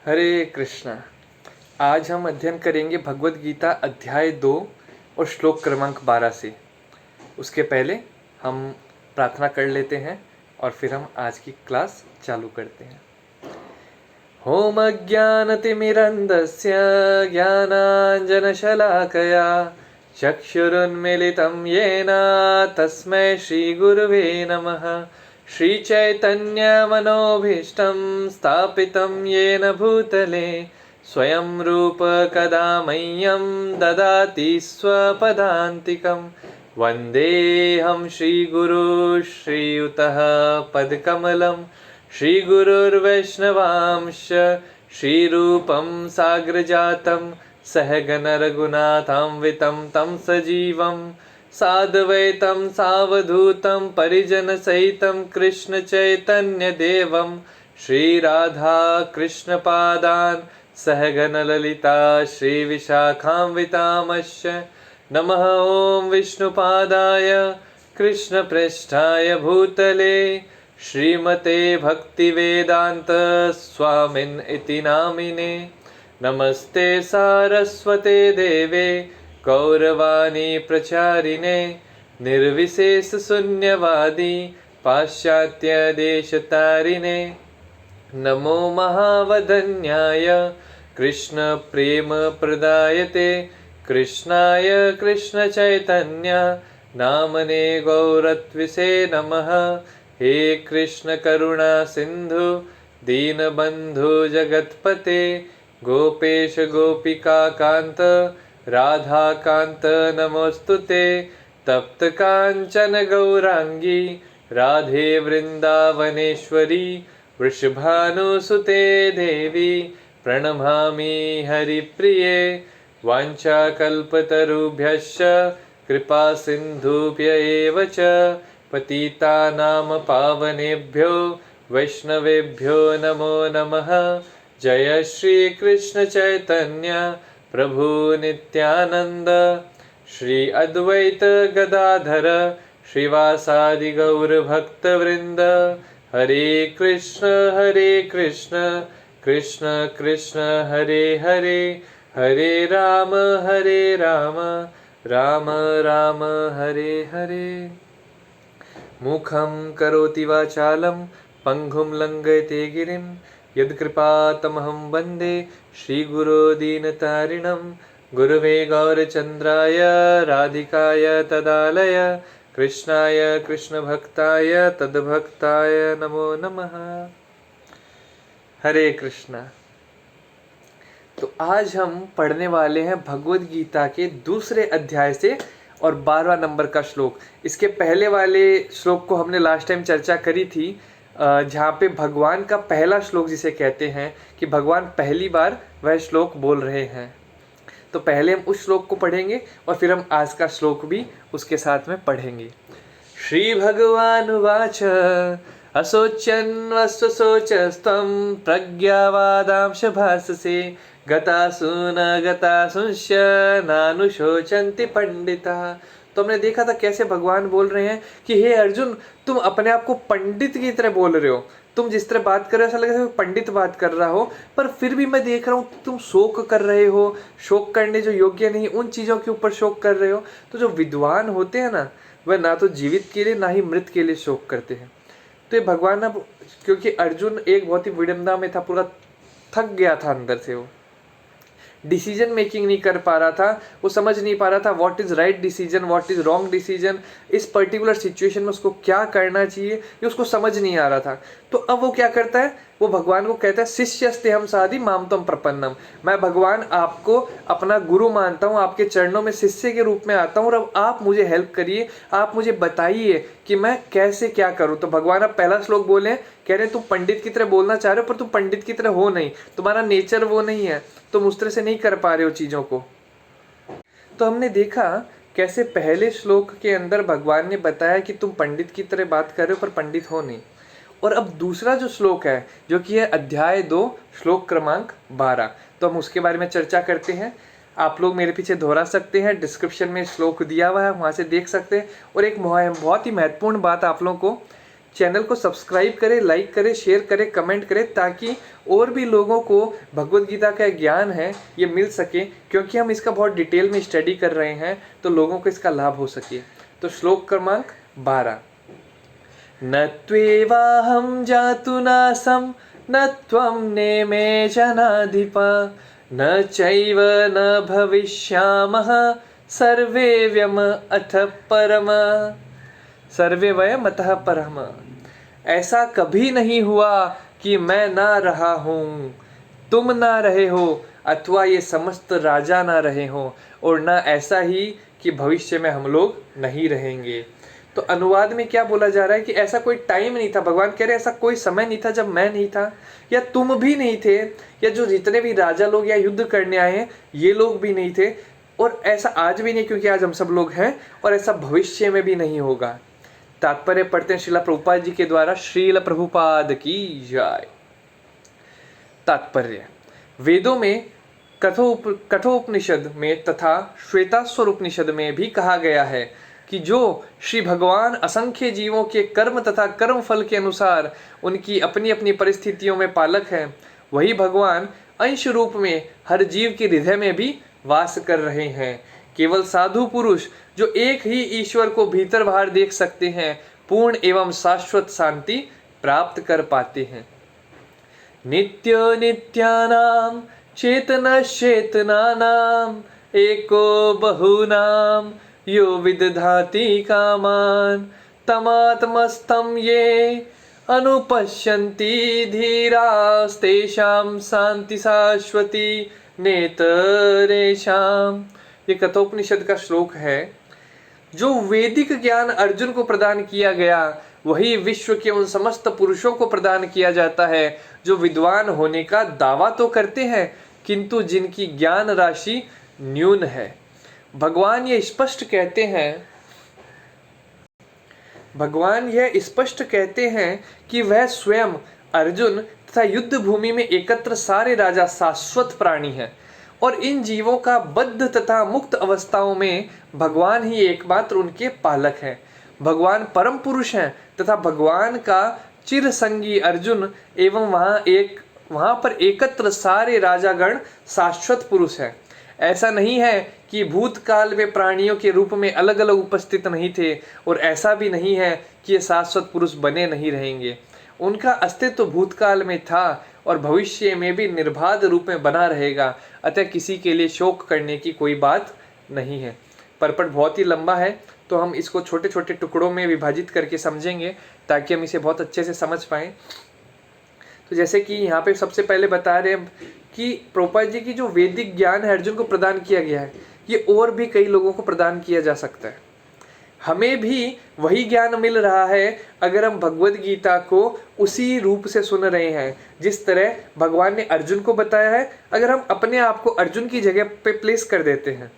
हरे कृष्णा। आज हम अध्ययन करेंगे भगवत गीता अध्याय 2 और श्लोक क्रमांक 12 से। उसके पहले हम प्रार्थना कर लेते हैं और फिर हम आज की क्लास चालू करते हैं। ओम अज्ञानतिमिरन्धस्य ज्ञानाञ्जनशलाकया चक्षुरुन्मीलितं येन तस्मै श्रीगुरुवे नमः। श्रीचैतन्यमनोभीष्टं स्थापितं येन भूतले स्वयं रूप कदा मह्यं ददाति स्वपदान्तिकं। वन्देऽहं श्रीगुरु श्रीयुतः पदकमलं श्रीगुरुर्वैष्णवांश्च श्रीरूपं साग्रजातं सहगण रघुनाथान्वितं तं सजीवं साद्वैतं सावधूतं परिजनसहितं कृष्णचैतन्यदेवं श्रीराधा कृष्णपादान् सहगण ललिता श्रीविशाखान्वितांश्च। नमः ॐ विष्णुपादाय कृष्णप्रेष्ठाय भूतले श्रीमते भक्तिवेदान्त स्वामिन् इति नामिने। नमस्ते सारस्वते देवे गौरवाणी प्रचारिणे निर्विशेषशून्यवादी पाश्चात्यदेशतारिणे। नमो महावदन्याय कृष्णप्रेमप्रदायते कृष्णाय कृष्णचैतन्य नामने गौरत्विषे नमः। हे कृष्ण करुणा सिंधु दीनबंधु जगत्पते गोपेश गोपिका कांत राधा कांत नमोस्तुते। तप्त कांचन गौरांगी राधे वृंदावनेश्वरी वृषभानुसुते देवी प्रणमामि हरिप्रिये। वाञ्छाकल्पतरुभ्यश्च कृपा सिन्धुभ्य एव च पतितानां पावनेभ्यो वैष्णवेभ्यो नमो नमः। जय श्री कृष्ण चैतन्य प्रभु नित्यानंद श्री अद्वैत गदाधर श्रीवासादि गौर भक्तवृंद। हरे कृष्ण कृष्ण कृष्ण हरे हरे हरे राम राम राम हरे हरे। मुखं करोति वाचालं पंगुं लंघयते गिरिं यत्कृपातमहं वन्दे श्रीगुरो दीनतारिणं। गुरुवे गौरचन्द्राय राधिकाय तदालय कृष्णाय कृष्णभक्ताय तद्भक्ताय नमो नमः। हरे कृष्णा। तो आज हम पढ़ने वाले हैं भगवत गीता के दूसरे अध्याय से और 12वां नंबर का श्लोक। इसके पहले वाले श्लोक को हमने लास्ट टाइम चर्चा करी थी, जहाँ पे भगवान का पहला श्लोक जिसे कहते हैं कि भगवान पहली बार वह श्लोक बोल रहे हैं। तो पहले हम उस श्लोक को पढ़ेंगे और फिर हम आज का श्लोक भी उसके साथ में पढ़ेंगे। श्री भगवान उवाच असोच्यन्वस्वशोचस्त्वं प्रज्ञावादांश भाससे गतासु न गतासुंश्च नानुशोचन्ति पंडिता। तो हमने देखा था कैसे भगवान बोल रहे हैं कि हे अर्जुन, तुम अपने आप को पंडित की तरह बोल रहे हो। तुम जिस तरह बात कर रहे हो ऐसा लग रहा है पंडित बात कर रहा हो, पर फिर भी मैं देख रहा हूँ तुम शोक कर रहे हो। शोक करने जो योग्य नहीं उन चीज़ों के ऊपर शोक कर रहे हो। तो जो विद्वान होते हैं ना, वह ना तो जीवित के लिए ना ही मृत के लिए शोक करते हैं। तो ये भगवान अब, क्योंकि अर्जुन एक बहुत ही विडंबना में था, पूरा थक गया था अंदर से, वो डिसीजन मेकिंग नहीं कर पा रहा था, वो समझ नहीं पा रहा था what is right decision what is wrong decision, इस पर्टिकुलर सिचुएशन में उसको क्या करना चाहिए ये उसको समझ नहीं आ रहा था। तो अब वो क्या करता है, वो भगवान को कहता है शिष्यस्ते हम साधि माम तम प्रपन्नम। मैं भगवान आपको अपना गुरु मानता हूँ, आपके चरणों में शिष्य के रूप में आता हूँ और अब आप मुझे हेल्प करिए, आप मुझे बताइए कि मैं कैसे क्या करूँ। तो भगवान अब पहला श्लोक बोले, कह रहे हैं तुम पंडित की तरह बोलना चाह रहे हो पर तुम पंडित की तरह हो नहीं, तुम्हारा नेचर वो नहीं है, तुम उस तरह से नहीं कर पा रहे हो चीज़ों को। तो हमने देखा कैसे पहले श्लोक के अंदर भगवान ने बताया कि तुम पंडित की तरह बात कर रहे हो पर पंडित हो नहीं। और अब दूसरा जो श्लोक है जो कि है अध्याय 2 श्लोक क्रमांक 12, तो हम उसके बारे में चर्चा करते हैं। आप लोग मेरे पीछे दोहरा सकते हैं, डिस्क्रिप्शन में श्लोक दिया हुआ है, वहाँ से देख सकते हैं। और एक बहुत ही महत्वपूर्ण बात आप लोगों को, चैनल को सब्सक्राइब करें, लाइक करें, शेयर करें, कमेंट करें, ताकि और भी लोगों को भगवद गीता का ज्ञान है ये मिल सके, क्योंकि हम इसका बहुत डिटेल में स्टडी कर रहे हैं तो लोगों को इसका लाभ हो सके। तो श्लोक क्रमांक 12, न त्वेवाहं जातु नासं न त्वं नेमे जनाधिप न चैव न भविष्यामः सर्वे व्यम अथ परम। सर्वे वयम अतः परम। ऐसा कभी नहीं हुआ कि मैं ना रहा हूँ, तुम ना रहे हो, अथवा ये समस्त राजा ना रहे हो, और ना ऐसा ही कि भविष्य में हम लोग नहीं रहेंगे। तो अनुवाद में क्या बोला जा रहा है कि ऐसा कोई टाइम नहीं था, भगवान कह रहे हैं ऐसा कोई समय नहीं था जब मैं नहीं था, या तुम भी नहीं थे, या जो जितने भी राजा लोग या युद्ध करने आए हैं ये लोग भी नहीं थे, और ऐसा आज भी नहीं क्योंकि आज हम सब लोग हैं, और ऐसा भविष्य में भी नहीं होगा। तात्पर्य पढ़ते हैं श्रील प्रभुपाद जी के द्वारा। श्रील प्रभुपाद की जय। तात्पर्य, वेदों में कठोपनिषद में तथा श्वेताश्वर उपनिषद में भी कहा गया है कि जो श्री भगवान असंख्य जीवों के कर्म तथा कर्म फल के अनुसार उनकी अपनी अपनी परिस्थितियों में पालक हैं, वही भगवान अंश रूप में हर जीव के हृदय में भी वास कर रहे हैं। केवल साधु पुरुष जो एक ही ईश्वर को भीतर बाहर देख सकते हैं पूर्ण एवं शाश्वत शांति प्राप्त कर पाते हैं। नित्य नित्यानाम चेतनश्चेतनानाम एको बहुनाम यो विदधाति कामान तमात्मस्थं ये अनुपश्यन्ति धीरास्तेषां शांति शाश्वती नेतरेषाम्। ये कठोपनिषद का श्लोक है। जो वैदिक ज्ञान अर्जुन को प्रदान किया गया वही विश्व के उन समस्त पुरुषों को प्रदान किया जाता है जो विद्वान होने का दावा तो करते हैं किंतु जिनकी ज्ञान राशि न्यून है। भगवान ये स्पष्ट कहते हैं कि वह स्वयं अर्जुन तथा युद्ध भूमि में एकत्र सारे राजा शाश्वत प्राणी हैं, और इन जीवों का बद्ध तथा मुक्त अवस्थाओं में भगवान ही एकमात्र उनके पालक हैं। भगवान परम पुरुष हैं तथा भगवान का चिर संगी अर्जुन एवं वहां पर एकत्र सारे राजागण शाश्वत पुरुष हैं। ऐसा नहीं है कि भूतकाल में प्राणियों के रूप में अलग अलग उपस्थित नहीं थे, और ऐसा भी नहीं है कि ये शाश्वत पुरुष बने नहीं रहेंगे। उनका अस्तित्व भूतकाल में था और भविष्य में भी निर्बाध रूप में बना रहेगा, अतः किसी के लिए शोक करने की कोई बात नहीं है। परपट बहुत ही लंबा है तो हम इसको छोटे छोटे टुकड़ों में विभाजित करके समझेंगे ताकि हम इसे बहुत अच्छे से समझ पाएं। तो जैसे कि यहाँ पे सबसे पहले बता रहे हैं कि प्रभुपाद जी की जो वैदिक ज्ञान है अर्जुन को प्रदान किया गया है, ये और भी कई लोगों को प्रदान किया जा सकता है। हमें भी वही ज्ञान मिल रहा है अगर हम भगवद गीता को उसी रूप से सुन रहे हैं जिस तरह भगवान ने अर्जुन को बताया है। अगर हम अपने आप को अर्जुन की जगह पे प्लेस कर देते हैं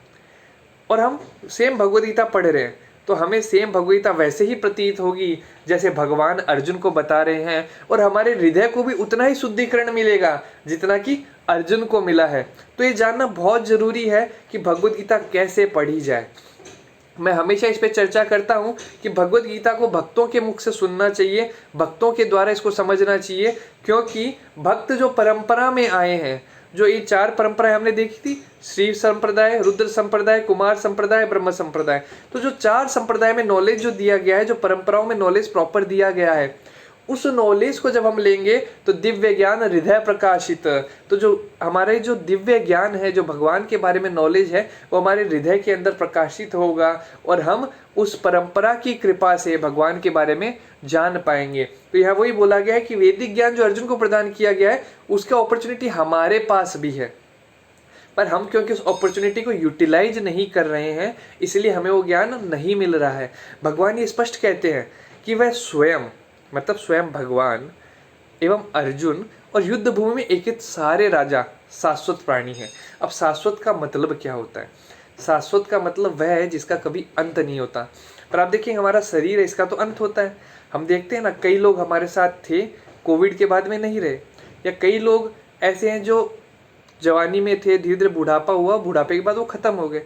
और हम सेम भगवद गीता पढ़ रहे हैं तो हमें सेम भगवद गीता वैसे ही प्रतीत होगी जैसे भगवान अर्जुन को बता रहे हैं, और हमारे हृदय को भी उतना ही शुद्धिकरण मिलेगा जितना कि अर्जुन को मिला है। तो ये जानना बहुत जरूरी है कि भगवद गीता कैसे पढ़ी जाए। मैं हमेशा इस पे चर्चा करता हूँ कि भगवद गीता को भक्तों के मुख से सुनना चाहिए, भक्तों के द्वारा इसको समझना चाहिए, क्योंकि भक्त जो परंपरा में आए हैं, जो ये 4 परंपराएं हमने देखी थी, श्री संप्रदाय, रुद्र संप्रदाय, कुमार संप्रदाय, ब्रह्म संप्रदाय, तो जो 4 संप्रदाय में नॉलेज जो दिया गया है, जो परंपराओं में नॉलेज प्रॉपर दिया गया है, उस नॉलेज को जब हम लेंगे तो दिव्य ज्ञान हृदय प्रकाशित, तो जो हमारे जो दिव्य ज्ञान है, जो भगवान के बारे में नॉलेज है, वो हमारे हृदय के अंदर प्रकाशित होगा और हम उस परंपरा की कृपा से भगवान के बारे में जान पाएंगे। तो यह वही बोला गया है कि वैदिक ज्ञान जो अर्जुन को प्रदान किया गया है उसका अपॉर्चुनिटी हमारे पास भी है, पर हम क्योंकि उस अपॉर्चुनिटी को यूटिलाइज नहीं कर रहे हैं इसलिए हमें वो ज्ञान नहीं मिल रहा है। भगवान ये स्पष्ट कहते हैं कि वह स्वयं, मतलब स्वयं भगवान एवं अर्जुन और युद्ध भूमि में एक सारे राजा शाश्वत प्राणी हैं। अब शाश्वत का मतलब क्या होता है? शाश्वत का मतलब वह है जिसका कभी अंत नहीं होता। पर आप देखिए हमारा शरीर है, इसका तो अंत होता है। हम देखते हैं ना, कई लोग हमारे साथ थे, कोविड के बाद में नहीं रहे, या कई लोग ऐसे हैं जो जवानी में थे, धीरे धीरे बुढ़ापा हुआ, बुढ़ापे के बाद वो खत्म हो गए।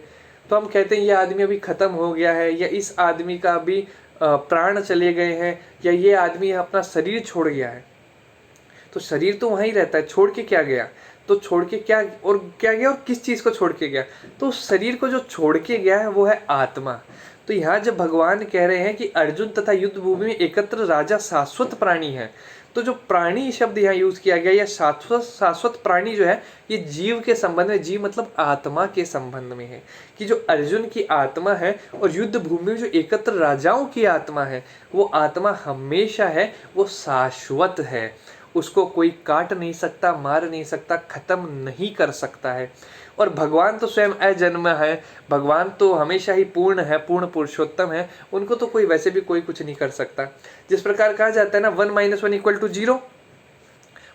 तो हम कहते हैं ये आदमी अभी खत्म हो गया है, या इस आदमी का अभी प्राण चले गए हैं या ये आदमी अपना शरीर छोड़ गया है, तो शरीर तो वहीं रहता है, छोड़ के क्या गया, तो छोड़ के क्या और क्या गया और किस चीज को छोड़ के गया, तो शरीर को जो छोड़ के गया है वो है आत्मा। तो यहाँ जब भगवान कह रहे हैं कि अर्जुन तथा युद्ध भूमि में एकत्र राजा शाश्वत प्राणी है, तो जो प्राणी शब्द यहाँ यूज किया गया, या शाश्वत प्राणी जो है ये जीव के संबंध में, जीव मतलब आत्मा के संबंध में है, कि जो अर्जुन की आत्मा है और युद्ध भूमि में जो एकत्र राजाओं की आत्मा है, वो आत्मा हमेशा है, वो शाश्वत है, उसको कोई काट नहीं सकता, मार नहीं सकता, खत्म नहीं कर सकता है। और भगवान तो स्वयं अजन्म है, भगवान तो हमेशा ही पूर्ण है, पूर्ण पुरुषोत्तम है, उनको तो कोई वैसे भी कोई कुछ नहीं कर सकता। जिस प्रकार कहा जाता है ना 1 - 1 = 0,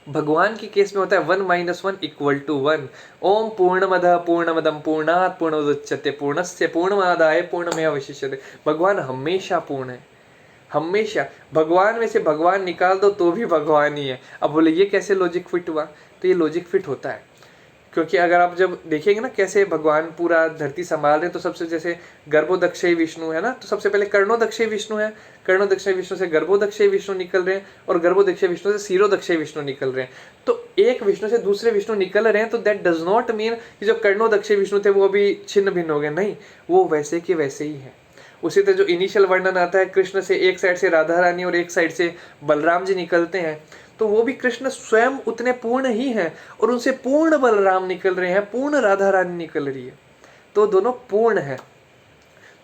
भगवान के केस में होता है 1 - 1 = 1। ओम पूर्णमदः पूर्णमदं पूर्णात् पूर्णमुदच्यते पूर्णस्य पूर्णमादाय पूर्णमेवावशिष्यते। भगवान हमेशा पूर्ण है, हमेशा। भगवान में से भगवान निकाल दो तो भी भगवान ही है। अब बोले ये कैसे लॉजिक फिट हुआ, तो ये लॉजिक फिट होता है क्योंकि अगर आप जब देखेंगे ना कैसे भगवान पूरा धरती संभाल रहे हैं, तो सबसे जैसे गर्भोदक्षय विष्णु है ना, तो सबसे पहले कर्णोदक्षय विष्णु है, कर्णोदक्षय विष्णु से गर्भोदक्षय विष्णु निकल रहे हैं और गर्भोदक्षय विष्णु से शिरोदक्षय विष्णु निकल रहे हैं। तो एक विष्णु से दूसरे विष्णु निकल रहे हैं, तो दैट डज नॉट मीन कि जो कर्णोदक्षय विष्णु थे वो अभी छिन्न भिन्न हो गए, नहीं, वो वैसे के वैसे ही है। उसी तरह जो इनिशियल वर्णन आता है कृष्ण से, एक साइड से राधा रानी और एक साइड से बलराम जी निकलते हैं, तो वो भी कृष्ण स्वयं उतने पूर्ण ही हैं और उनसे पूर्ण बलराम निकल रहे हैं, पूर्ण राधा रानी निकल रही है, तो दोनों पूर्ण है।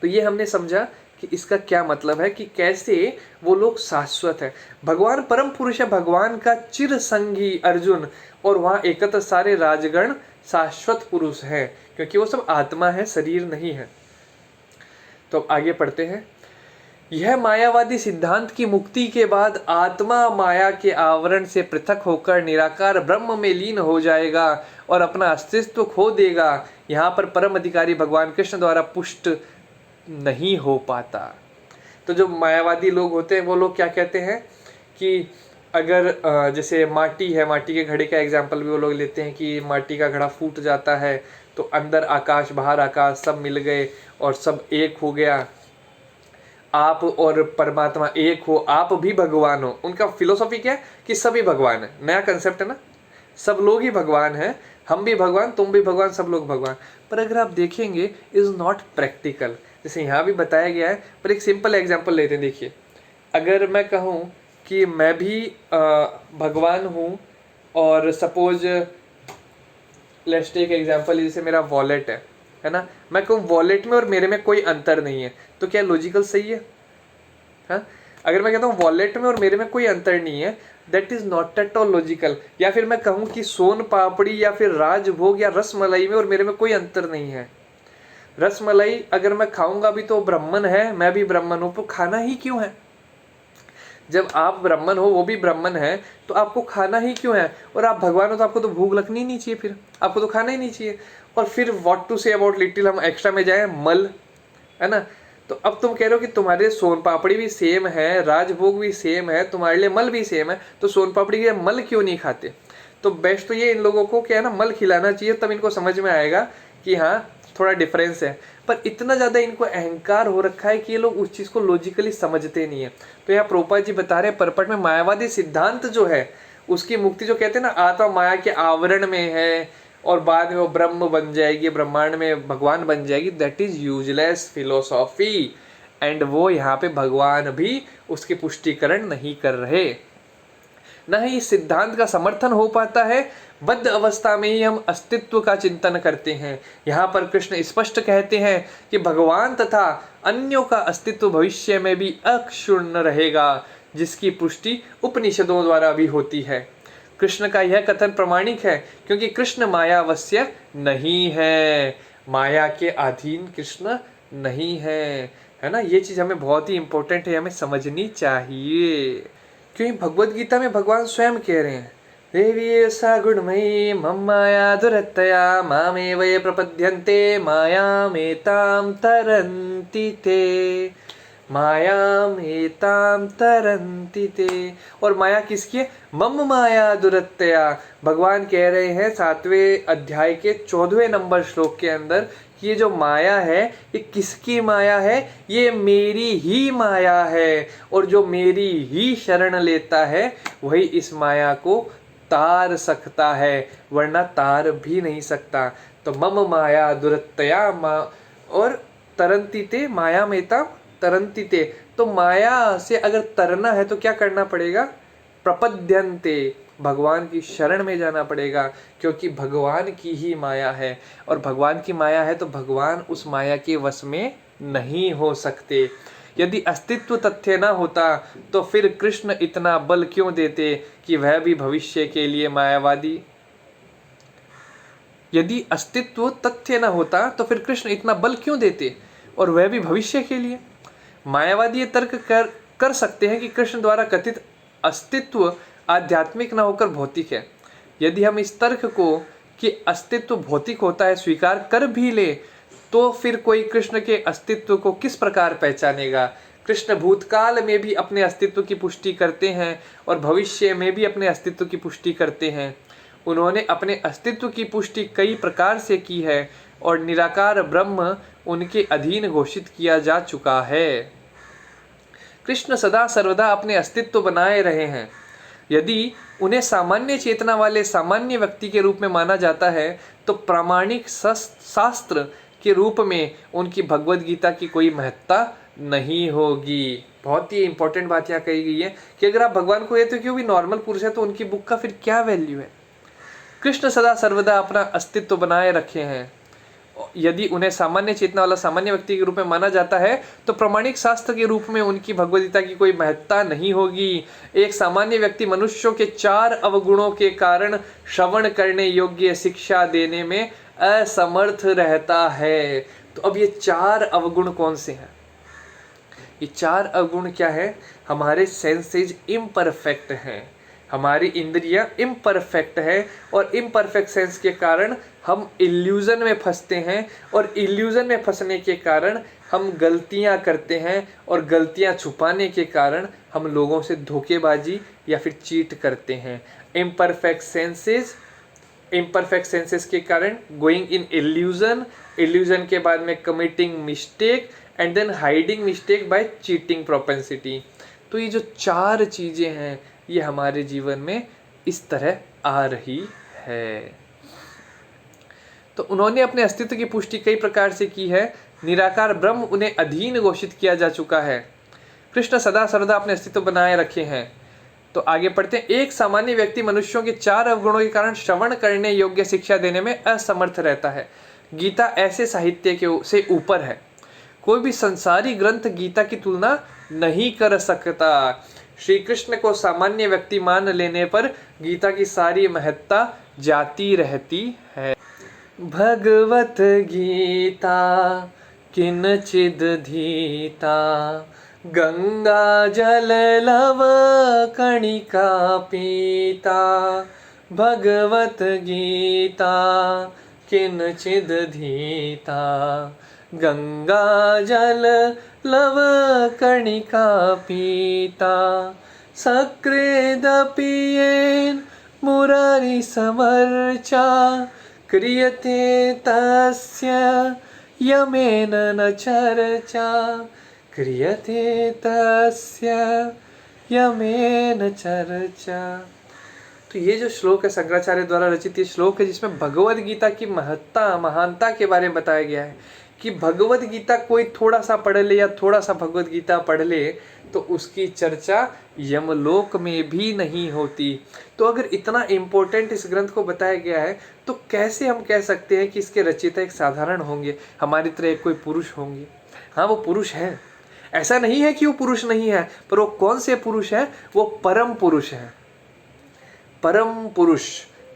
तो ये हमने समझा कि इसका क्या मतलब है, कि कैसे वो लोग शाश्वत है। भगवान परम पुरुष है, भगवान का चिर संगी अर्जुन और वहाँ एकत्र सारे राजगण शाश्वत पुरुष है, क्योंकि वो सब आत्मा है, शरीर नहीं है। तो अब आगे पढ़ते हैं। यह मायावादी सिद्धांत की मुक्ति के बाद आत्मा माया के आवरण से पृथक होकर निराकार ब्रह्म में लीन हो जाएगा और अपना अस्तित्व खो देगा, यहाँ पर परम अधिकारी भगवान कृष्ण द्वारा पुष्ट नहीं हो पाता। तो जो मायावादी लोग होते हैं वो लोग क्या कहते हैं कि अगर जैसे माटी है, माटी के घड़े का एग्जाम्पल भी वो लोग लेते हैं कि माटी का घड़ा फूट जाता है तो अंदर आकाश बाहर आकाश सब मिल गए और सब एक हो गया, आप और परमात्मा एक हो, आप भी भगवान हो। उनका फिलोसॉफी क्या है कि सभी भगवान है, नया कंसेप्ट है ना, सब लोग ही भगवान हैं, हम भी भगवान, तुम भी भगवान, सब लोग भगवान। पर अगर आप देखेंगे इज नॉट प्रैक्टिकल, जैसे यहाँ भी बताया गया है। पर एक सिंपल एग्जांपल लेते हैं, देखिए अगर मैं कहूँ कि मैं भी भगवान हूँ और सपोज लेट्स टेक एग्जांपल, जैसे मेरा वॉलेट है ना, मैं कहूँ वॉलेट में और मेरे में कोई अंतर नहीं है, तो क्या लॉजिकल सही है? हाँ, अगर मैं कहता हूँ वॉलेट में और मेरे में कोई अंतर नहीं है, that is not at all logical. या फिर मैं कहूँ कि सोन पापड़ी या फिर राजभोग या रसमलाई में और मेरे में कोई अंतर नहीं है, रसमलाई अगर मैं खाऊंगा भी तो ब्राह्मण है, मैं भी ब्राह्मण हूँ, तो खाना ही क्यों है? जब आप ब्राह्मण हो वो भी ब्राह्मण है, तो आपको खाना ही क्यों है? और आप भगवान हो तो आपको तो भूख लगनी नहीं चाहिए, फिर आपको तो खाना ही नहीं चाहिए। और फिर what to say about little, हम एक्स्ट्रा में जाए मल, है ना, तो अब तुम कह रहे हो कि तुम्हारे सोन पापड़ी भी सेम है, राजभोग भी सेम है, तुम्हारे लिए मल भी सेम है, तो सोन पापड़ी के मल क्यों नहीं खाते? तो बेस्ट तो ये इन लोगों को क्या है ना, मल खिलाना चाहिए, तब इनको समझ में आएगा कि हाँ थोड़ा डिफरेंस है। पर इतना ज़्यादा इनको अहंकार हो रखा है कि ये लोग उस चीज़ को लॉजिकली समझते नहीं है। तो यहाँ प्रभुपाद जी बता रहे हैं परपट में मायावादी सिद्धांत जो है उसकी मुक्ति, जो कहते हैं ना आत्मा माया के आवरण में है और बाद में वो ब्रह्म बन जाएगी, ब्रह्मांड में भगवान बन जाएगी, that is useless philosophy. And वो यहाँ पे भगवान भी उसकी पुष्टिकरण नहीं कर रहे, न ही इस सिद्धांत का समर्थन हो पाता है। बद्ध अवस्था में ही हम अस्तित्व का चिंतन करते हैं। यहाँ पर कृष्ण स्पष्ट कहते हैं कि भगवान तथा अन्यों का अस्तित्व भविष्य में भी अक्षुण्ण रहेगा, जिसकी पुष्टि उपनिषदों द्वारा भी होती है। कृष्ण का यह कथन प्रमाणिक है क्योंकि कृष्ण मायावश्य नहीं है, माया के अधीन कृष्ण नहीं है ना। ये चीज हमें बहुत ही इंपॉर्टेंट है, हमें समझनी चाहिए, क्योंकि भगवद गीता में भगवान स्वयं कह रहे हैं देवी सा गुणमयी मम माया दुरत्तया मामेव ये प्रपद्यन्ते मायामेतां तरन्ति ते, मायामेतां तरन्ति ते। और माया किसकी है? मम माया दुरत्तया। भगवान कह रहे हैं 7वें अध्याय के 14वें नंबर श्लोक के अंदर कि ये जो माया है ये किसकी माया है, ये मेरी ही माया है, और जो मेरी ही शरण लेता है वही इस माया को तार सकता है, वरना तार भी नहीं सकता। तो मम माया दुरत्तया और तरंतिते माया मेता तरंतिते, तो माया से अगर तरना है तो क्या करना पड़ेगा, प्रपद्यन्ते, भगवान की शरण में जाना पड़ेगा, क्योंकि भगवान की ही माया है, और भगवान की माया है तो भगवान उस माया के वश में नहीं हो सकते। यदि अस्तित्व तथ्य ना होता तो फिर कृष्ण इतना बल क्यों देते कि वह भी भविष्य के लिए मायावादी। यदि अस्तित्व तथ्य ना होता तो फिर कृष्ण इतना बल क्यों देते, और वह भी भविष्य के लिए। मायावादी ये तर्क कर सकते हैं कि कृष्ण द्वारा कथित अस्तित्व आध्यात्मिक न होकर भौतिक है। यदि हम इस तर्क को कि अस्तित्व भौतिक होता है स्वीकार कर भी ले, तो फिर कोई कृष्ण के अस्तित्व को किस प्रकार पहचानेगा। कृष्ण भूतकाल में भी अपने अस्तित्व की पुष्टि करते हैं और भविष्य में भी अपने अस्तित्व की पुष्टि करते हैं। उन्होंने अपने अस्तित्व की पुष्टि कई प्रकार से की है और निराकार ब्रह्म उनके अधीन घोषित किया जा चुका है। कृष्ण सदा सर्वदा अपने अस्तित्व बनाए रहे हैं। यदि उन्हें सामान्य चेतना वाले सामान्य व्यक्ति के रूप में माना जाता है तो प्रामाणिक शास्त्र के रूप में उनकी भगवद गीता की कोई महत्ता नहीं होगी। बहुत ही इंपॉर्टेंट बात यहाँ कही गई है कि अगर आप भगवान को ये तो क्यों भी नॉर्मल पुरुष है तो उनकी बुक का फिर क्या वैल्यू है। कृष्ण सदा सर्वदा अपना अस्तित्व बनाए रखे हैं। यदि उन्हें सामान्य चेतना वाला सामान्य व्यक्ति के रूप में माना जाता है तो प्रामाणिक शास्त्र के रूप में उनकी भगवदगीता की कोई महत्ता नहीं होगी। एक सामान्य व्यक्ति मनुष्यों के 4 अवगुणों के कारण श्रवण करने योग्य शिक्षा देने में असमर्थ रहता है। तो अब ये 4 अवगुण कौन से हैं? ये 4 अवगुण क्या है? हमारे सेंसेज इम्परफेक्ट हैं, हमारी इंद्रियां इम्परफेक्ट है, और इम्परफेक्ट सेंस के कारण हम इल्यूजन में फंसते हैं, और इल्यूजन में फंसने के कारण हम गलतियां करते हैं, और गलतियां छुपाने के कारण हम लोगों से धोखेबाजी या फिर चीट करते हैं। इम्परफेक्ट सेंसेस के कारण गोइंग इन इल्यूजन, इल्यूजन के बाद में committing mistake and then hiding mistake by cheating propensity. तो ये जो 4 चीज़ें हैं ये हमारे जीवन में इस तरह आ रही है। तो उन्होंने अपने अस्तित्व की पुष्टि कई प्रकार से की है। निराकार ब्रह्म उन्हें अधीन घोषित किया जा चुका है। कृष्ण सदा सर्वदा अपने अस्तित्व बनाए रखे हैं। तो आगे पढ़ते हैं। एक सामान्य व्यक्ति मनुष्यों के 4 अवगुणों के कारण श्रवण करने योग्य शिक्षा देने में असमर्थ रहता है। गीता ऐसे साहित्य के से ऊपर है। कोई भी संसारी ग्रंथ गीता की तुलना नहीं कर सकता। श्री कृष्ण को सामान्य व्यक्ति मान लेने पर गीता की सारी महत्ता जाती रहती है। भगवत गीता किंचिद धीता, गंगा जल लव कणिका पीता। भगवत गीता किंचिद धीता, गंगा जल लव कणिका पीता। सकृदपियेन मुरारी समर्चा, क्रियते तस्य यमेन न चर्चा। क्रियते तस्य यमेन चर्चा। तो ये जो श्लोक है शंकराचार्य द्वारा रचित ये श्लोक है जिसमें भगवद गीता की महत्ता महानता के बारे में बताया गया है कि भगवद गीता कोई थोड़ा सा पढ़ ले या थोड़ा सा भगवद गीता पढ़ ले तो उसकी चर्चा यमलोक में भी नहीं होती। तो अगर इतना इम्पोर्टेंट इस ग्रंथ को बताया गया है तो कैसे हम कह सकते हैं कि इसके रचयिता एक साधारण होंगे, हमारी तरह एक कोई पुरुष होंगे। हाँ वो पुरुष है, ऐसा नहीं है कि वो पुरुष नहीं है, पर वो कौन से पुरुष है? वो परम पुरुष है। परम पुरुष,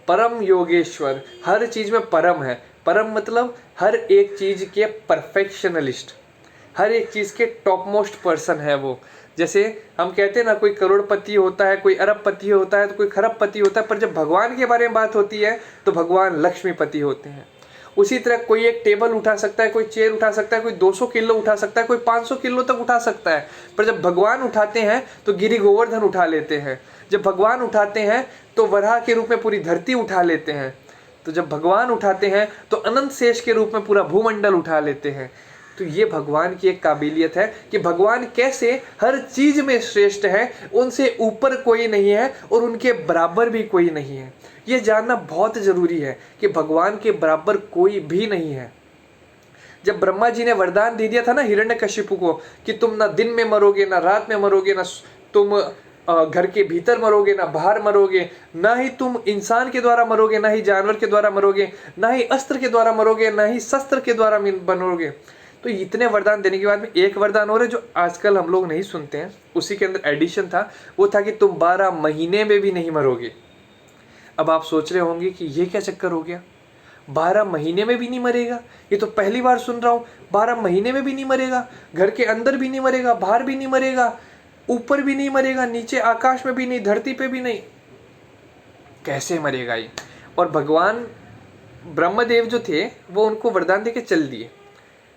परम योगेश्वर, हर चीज में परम है। परम मतलब हर एक चीज के परफेक्शनलिस्ट, हर एक चीज के टॉप मोस्ट पर्सन है वो। जैसे हम कहते हैं ना कोई करोड़पति होता है, कोई अरबपति होता है, तो कोई खरबपति होता है, पर जब भगवान के बारे में बात होती है तो भगवान लक्ष्मीपति होते हैं। उसी तरह कोई एक टेबल उठा सकता है, कोई चेयर उठा सकता है, कोई 200 किलो उठा सकता है, कोई 500 किलो तक उठा सकता है, पर जब भगवान उठाते हैं तो गिरि गोवर्धन उठा लेते हैं। जब भगवान उठाते हैं तो वराह के रूप में पूरी धरती उठा लेते हैं। तो जब भगवान उठाते हैं तो अनंत शेष के रूप में पूरा भूमंडल उठा लेते हैं। तो ये भगवान की एक काबिलियत है कि भगवान कैसे हर चीज में श्रेष्ठ है, उनसे ऊपर कोई नहीं है और उनके बराबर भी कोई नहीं है। ये जानना बहुत जरूरी है कि भगवान के बराबर कोई भी नहीं है। जब ब्रह्मा जी ने वरदान दे दिया था ना हिरण्यकशिपु को कि तुम ना दिन में मरोगे, ना रात में मरोगे, ना तुम घर के भीतर मरोगे, ना बाहर मरोगे, ना ही तुम इंसान के द्वारा मरोगे, ना ही जानवर के द्वारा मरोगे, ना ही अस्त्र के द्वारा मरोगे, ना ही शस्त्र के द्वारा मरोगे। तो इतने वरदान देने के बाद में एक वरदान और है जो आजकल हम लोग नहीं सुनते हैं, उसी के अंदर एडिशन था, वो था कि तुम 12 महीने में भी नहीं मरोगे। अब आप सोच रहे होंगे कि ये क्या चक्कर हो गया, 12 महीने में भी नहीं मरेगा, ये तो पहली बार सुन रहा हूँ। 12 महीने में भी नहीं मरेगा, घर के अंदर भी नहीं मरेगा, बाहर भी नहीं मरेगा, ऊपर भी नहीं मरेगा, नीचे आकाश में भी नहीं, धरती पे भी नहीं, कैसे मरेगा ये? और भगवान ब्रह्मदेव जो थे वो उनको वरदान देके चल दिए,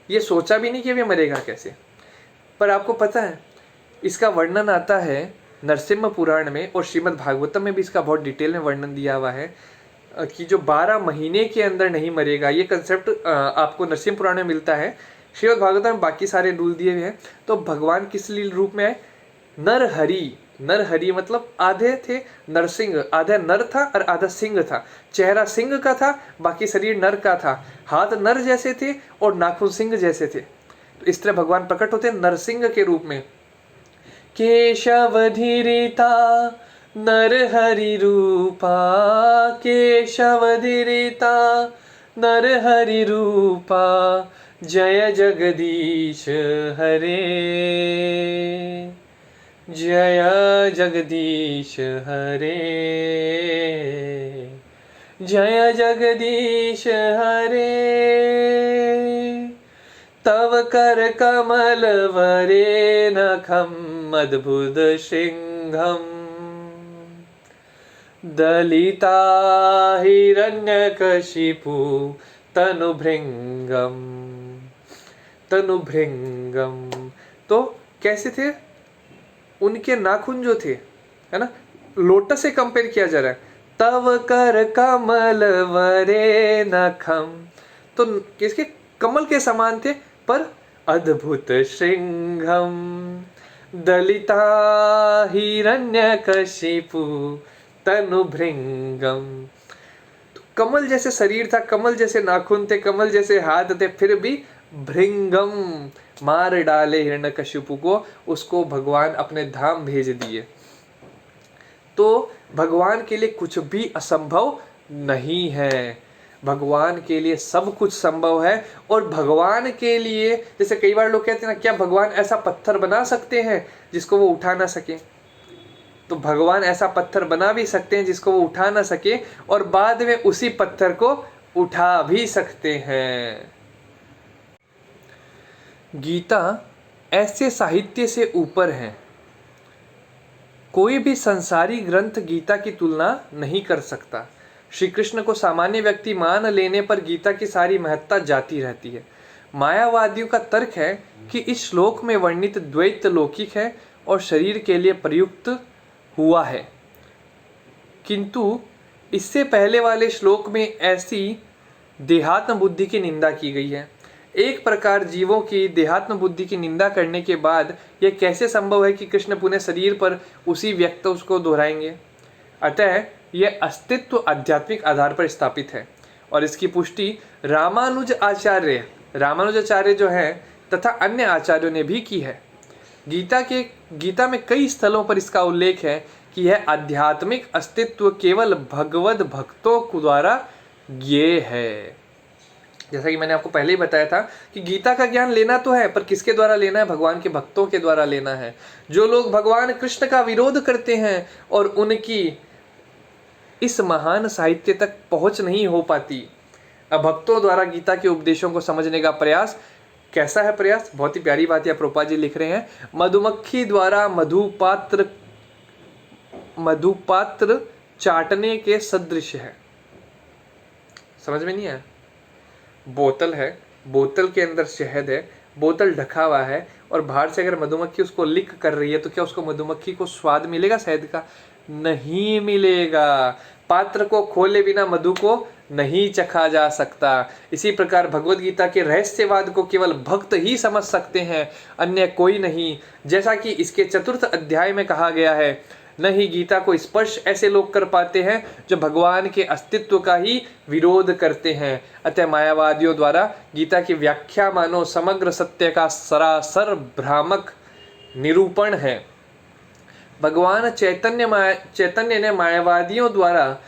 ये सोचा भी नहीं कि वे मरेगा कैसे। पर आपको पता है इसका वर्णन आता है नरसिम्हा पुराण में और श्रीमद् भागवतम में भी इसका बहुत डिटेल में वर्णन दिया हुआ है कि जो 12 महीने के अंदर नहीं मरेगा, ये कंसेप्ट आपको नरसिम्हा पुराण में मिलता है। श्रीमद् भागवतम में बाकी सारे रूल दिए हुए हैं। तो भगवान किस रूप में आए? नरहरि। नरहरि मतलब आधे थे नरसिंह, आधा नर था और आधा सिंह था। चेहरा सिंह का था, बाकी शरीर नर का था। हाथ नर जैसे थे और नाखून सिंह जैसे थे। तो इस तरह भगवान प्रकट होते हैं नरसिंह के रूप में। केशवधिरिता नरहरि रूपा, केशवधिरिता नरहरि रूपा, जय जगदीश हरे, जय जगदीश हरे, जय जगदीश हरे। तव कर कमल वरे नखम अद्भुत सिंहम, दलिता हिरण्यकशिपु तनुभृंगम, तनुभृंगम। तो कैसे थे उनके नाखून जो थे, है ना, लोटस से कंपेयर किया जा रहा है। तव कर कमल वरे नखम, तो किसके? कमल के समान थे, पर अद्भुत श्रृंगम, दलिता हिरण्यकशिपु तनुभृंगम। तो कमल जैसे शरीर था, कमल जैसे नाखून थे, कमल जैसे हाथ थे, फिर भी भृंगम, मार डाले हिरण्यकशिपु को, उसको भगवान अपने धाम भेज दिए। तो भगवान के लिए कुछ भी असंभव नहीं है, भगवान के लिए सब कुछ संभव है। और भगवान के लिए, जैसे कई बार लोग कहते हैं ना, क्या भगवान ऐसा पत्थर बना सकते हैं जिसको वो उठा ना सके? तो भगवान ऐसा पत्थर बना भी सकते हैं जिसको वो उठा ना सके, और बाद में उसी पत्थर को उठा भी सकते हैं। गीता ऐसे साहित्य से ऊपर है, कोई भी संसारी ग्रंथ गीता की तुलना नहीं कर सकता। श्री कृष्ण को सामान्य व्यक्ति मान लेने पर गीता की सारी महत्ता जाती रहती है। मायावादियों का तर्क है कि इस श्लोक में वर्णित द्वैत लौकिक है और शरीर के लिए प्रयुक्त हुआ है, किंतु इससे पहले वाले श्लोक में ऐसी देहात्म बुद्धि की निंदा की गई है। एक प्रकार जीवों की देहात्म बुद्धि की निंदा करने के बाद यह कैसे संभव है कि कृष्ण पुनः शरीर पर उसी व्यक्त उसको दोहराएंगे? अतः यह अस्तित्व आध्यात्मिक आधार पर स्थापित है और इसकी पुष्टि रामानुजाचार्य जो हैं तथा अन्य आचार्यों ने भी की है। गीता में कई स्थलों पर इसका उल्लेख है कि यह आध्यात्मिक अस्तित्व केवल भगवद भक्तों द्वारा ज्ञेय है। जैसा कि मैंने आपको पहले ही बताया था कि गीता का ज्ञान लेना तो है, पर किसके द्वारा लेना है? भगवान के भक्तों के द्वारा लेना है। जो लोग भगवान कृष्ण का विरोध करते हैं और उनकी इस महान साहित्य तक पहुंच नहीं हो पाती, अब भक्तों द्वारा गीता के उपदेशों को समझने का प्रयास, कैसा है प्रयास? बहुत ही प्यारी बात है, प्रभुपाद जी लिख रहे हैं, मधुमक्खी द्वारा मधुपात्र चाटने के सदृश है। समझ में नहीं आया? बोतल है, बोतल के अंदर शहद है, बोतल ढका हुआ है और बाहर से अगर मधुमक्खी उसको लिक कर रही है तो क्या उसको मधुमक्खी को स्वाद मिलेगा शहद का? नहीं मिलेगा। पात्र को खोले बिना मधु को नहीं चखा जा सकता। इसी प्रकार भगवद गीता के रहस्यवाद को केवल भक्त ही समझ सकते हैं, अन्य कोई नहीं। जैसा कि इसके 4th अध्याय में कहा गया है, न ही गीता को स्पर्श ऐसे लोग कर पाते हैं जो भगवान के अस्तित्व का ही विरोध करते हैं। अतः मायावादियों द्वारा गीता की व्याख्या मानो समग्र सत्य का सरासर भ्रामक निरूपण है। भगवान चैतन्य ने मायावादियों द्वारा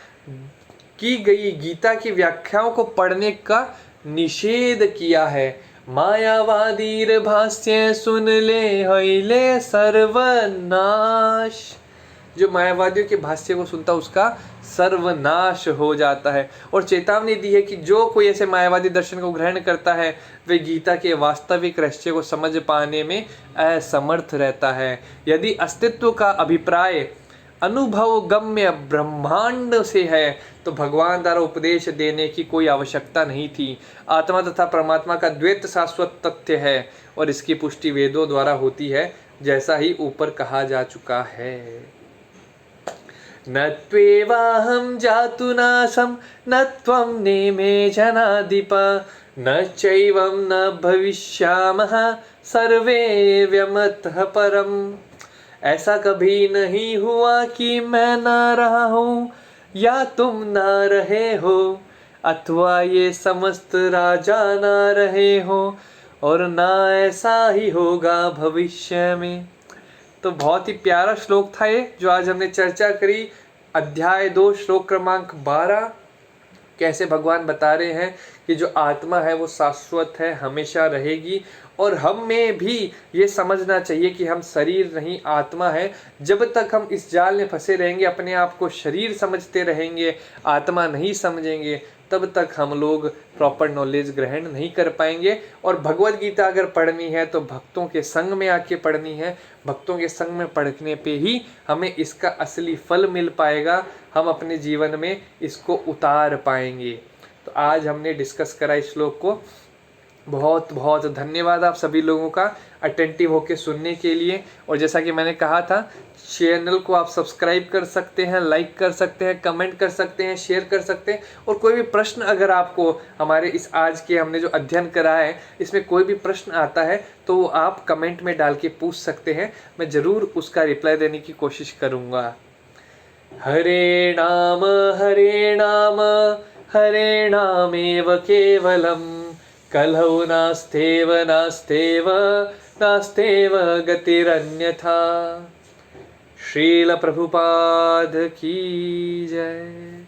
की गई गीता की व्याख्याओं को पढ़ने का निषेध किया है। मायावादीर भाष्य सुन ले हईले सर्वनाश। जो मायावादियों के भाष्य को सुनता उसका सर्वनाश हो जाता है। और चेतावनी दी है कि जो कोई ऐसे मायावादी दर्शन को ग्रहण करता है वे गीता के वास्तविक रहस्य को समझ पाने में असमर्थ रहता है। यदि अस्तित्व का अभिप्राय अनुभव गम्य ब्रह्मांड से है तो भगवान द्वारा उपदेश देने की कोई आवश्यकता नहीं थी। आत्मा तथा परमात्मा का द्वैत शाश्वत तथ्य है और इसकी पुष्टि वेदों द्वारा होती है, जैसा ही ऊपर कहा जा चुका है। न त्वेवाहं जातु नाशं न त्वं नेमे जनाधिप न चैवं न भविष्यामः सर्वे व्यमतः परम्। ऐसा कभी नहीं हुआ कि मैं ना रहा हूँ या तुम ना रहे हो, अथवा ये समस्त राजा ना रहे हो, और ना ऐसा ही होगा भविष्य में। तो बहुत ही प्यारा श्लोक था ये जो आज हमने चर्चा करी। अध्याय 2 श्लोक क्रमांक 12। कैसे भगवान बता रहे हैं कि जो आत्मा है वो शाश्वत है, हमेशा रहेगी, और हमें भी ये समझना चाहिए कि हम शरीर नहीं आत्मा है। जब तक हम इस जाल में फंसे रहेंगे, अपने आप को शरीर समझते रहेंगे, आत्मा नहीं समझेंगे, तब तक हम लोग प्रॉपर नॉलेज ग्रहण नहीं कर पाएंगे। और भगवद गीता अगर पढ़नी है तो भक्तों के संग में आके पढ़नी है। भक्तों के संग में पढ़ने पे ही हमें इसका असली फल मिल पाएगा, हम अपने जीवन में इसको उतार पाएंगे। तो आज हमने डिस्कस करा इस श्लोक को। बहुत बहुत धन्यवाद आप सभी लोगों का अटेंटिव होकर सुनने के लिए। और जैसा कि मैंने कहा था, चैनल को आप सब्सक्राइब कर सकते हैं, लाइक कर सकते हैं, कमेंट कर सकते हैं, शेयर कर सकते हैं। और कोई भी प्रश्न अगर आपको हमारे इस आज के हमने जो अध्ययन करा है इसमें कोई भी प्रश्न आता है तो वो आप कमेंट में डाल के पूछ सकते हैं। मैं ज़रूर उसका रिप्लाई देने की कोशिश करूँगा। हरे नाम हरे नामेव केवलम कलौ नास्तेव नास्तेव नास्तेव गतिरन्यथा। श्रील प्रभुपाद की जय।